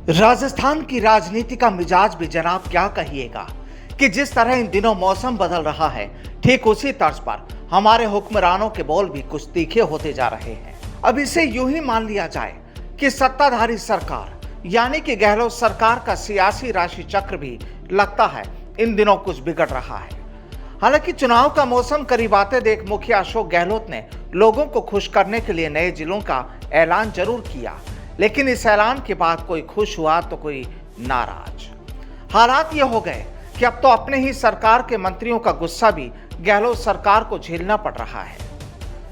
राजस्थान की राजनीति का मिजाज भी जनाब क्या कहिएगा कि जिस तरह इन दिनों मौसम बदल रहा है, ठीक उसी तर्ज पर हमारे हुक्मरानों के बोल भी कुछ तीखे होते जा रहे हैं। अब इसे यूं ही मान लिया जाए कि सत्ताधारी सरकार यानी कि गहलोत सरकार का सियासी राशि चक्र भी लगता है इन दिनों कुछ बिगड़ रहा है। हालांकि चुनाव का मौसम करीब आते देख मुखिया अशोक गहलोत ने लोगों को खुश करने के लिए नए जिलों का ऐलान जरूर किया, लेकिन इस ऐलान के बाद कोई खुश हुआ तो कोई नाराज। हालात ये हो गए कि अब तो अपने ही सरकार के मंत्रियों का गुस्सा भी गहलोत सरकार को झेलना पड़ रहा है।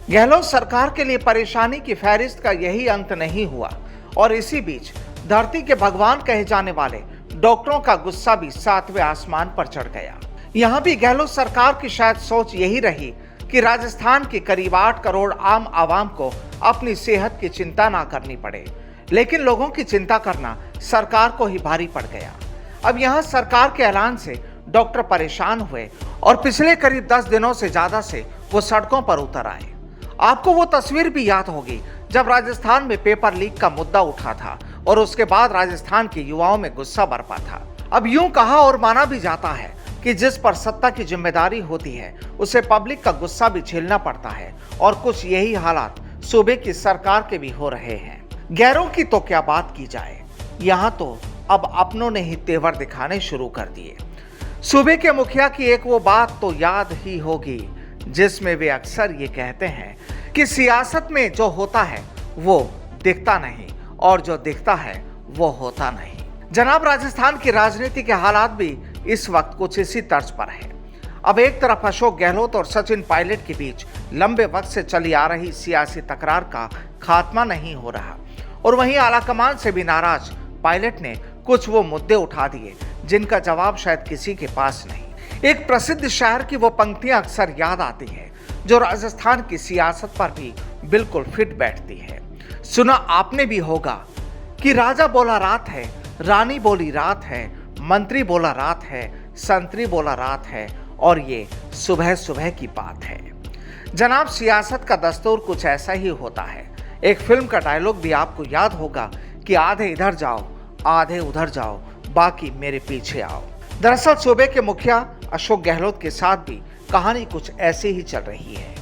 गहलोत सरकार के लिए परेशानी की फहरिस्त का यही अंत नहीं हुआ और इसी बीच धरती के भगवान कहे जाने वाले डॉक्टरों का गुस्सा भी 7वें आसमान पर चढ़ गया। यहाँ भी गहलोत सरकार की शायद सोच यही रही कि राजस्थान के करीब 8 करोड़ आम आवाम को अपनी सेहत की चिंता ना करनी पड़े, लेकिन लोगों की चिंता करना सरकार को ही भारी पड़ गया। अब यहाँ सरकार के ऐलान से डॉक्टर परेशान हुए और पिछले करीब 10 दिनों से ज्यादा से वो सड़कों पर उतर आए। आपको वो तस्वीर भी याद होगी जब राजस्थान में पेपर लीक का मुद्दा उठा था और उसके बाद राजस्थान के युवाओं में गुस्सा बरपा था। अब यूं कहा और माना भी जाता है कि जिस पर सत्ता की जिम्मेदारी होती है उसे पब्लिक का गुस्सा भी झेलना पड़ता है और कुछ यही हालात सूबे की सरकार के भी हो रहे हैं। गैरों की तो क्या बात की जाए, यहाँ तो अब अपनों ने ही तेवर दिखाने शुरू कर दिए। सूबे के मुखिया की एक वो बात तो याद ही होगी जिसमें वे अक्सर ये कहते हैं कि सियासत में जो होता है वो दिखता नहीं और जो दिखता है वो होता नहीं। जनाब, राजस्थान की राजनीति के हालात भी इस वक्त कुछ इसी तर्ज पर है। अब एक तरफ अशोक गहलोत और सचिन पायलट के बीच लंबे वक्त से चली आ रही सियासी तकरार का खात्मा नहीं हो रहा और वहीं आलाकमान से भी नाराज पायलट ने कुछ वो मुद्दे उठा दिए जिनका जवाब शायद किसी के पास नहीं। एक प्रसिद्ध शायर की वो पंक्तियां अक्सर याद आती है जो राजस्थान की सियासत पर भी बिल्कुल फिट बैठती है। सुना आपने भी होगा कि राजा बोला रात है, रानी बोली रात है, मंत्री बोला रात है, संतरी बोला रात है और ये सुबह सुबह की बात है। जनाब, सियासत का दस्तूर कुछ ऐसा ही होता है। एक फिल्म का डायलॉग भी आपको याद होगा कि आधे इधर जाओ, आधे उधर जाओ, बाकी मेरे पीछे आओ। दरअसल सूबे के मुखिया अशोक गहलोत के साथ भी कहानी कुछ ऐसे ही चल रही है।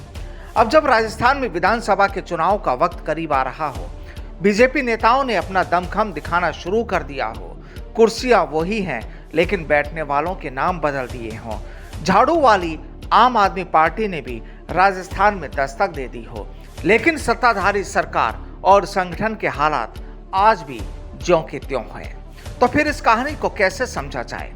अब जब राजस्थान में विधानसभा के चुनाव का वक्त करीब आ रहा हो, बीजेपी नेताओं ने अपना दमखम दिखाना शुरू कर दिया हो, कुर्सियां वही हैं लेकिन बैठने वालों के नाम बदल दिए हों, झाड़ू वाली आम आदमी पार्टी ने भी राजस्थान में दस्तक दे दी हो, लेकिन सत्ताधारी सरकार और संगठन के हालात आज भी ज्यों के त्यों हैं, तो फिर इस कहानी को कैसे समझा जाए?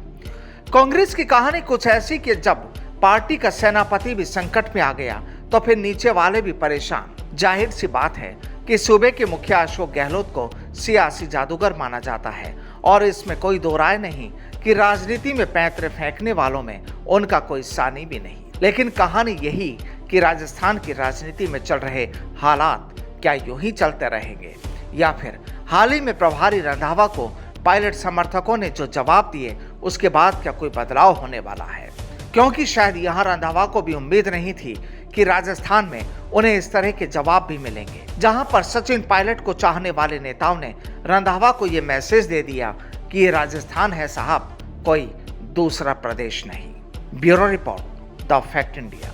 कांग्रेस की कहानी कुछ ऐसी कि जब पार्टी का सेनापति भी संकट में आ गया तो फिर नीचे वाले भी परेशान। जाहिर सी बात है कि सूबे के मुखिया अशोक गहलोत को सियासी जादूगर माना जाता है और इसमें कोई दो राय नहीं कि राजनीति में पैंतरे फेंकने वालों में उनका कोई सानी भी नहीं। लेकिन कहानी यही कि राजस्थान की राजनीति में चल रहे हालात क्या यूं ही चलते रहेंगे या फिर हाल ही में प्रभारी रंधावा को पायलट समर्थकों ने जो जवाब दिए उसके बाद क्या कोई बदलाव होने वाला है? क्योंकि शायद यहाँ रंधावा को भी उम्मीद नहीं थी कि राजस्थान में उन्हें इस तरह के जवाब भी मिलेंगे। जहां पर सचिन पायलट को चाहने वाले नेताओं ने रंधावा को ये मैसेज दे दिया कि ये राजस्थान है साहब, कोई दूसरा प्रदेश नहीं। Bureau report, the fact India.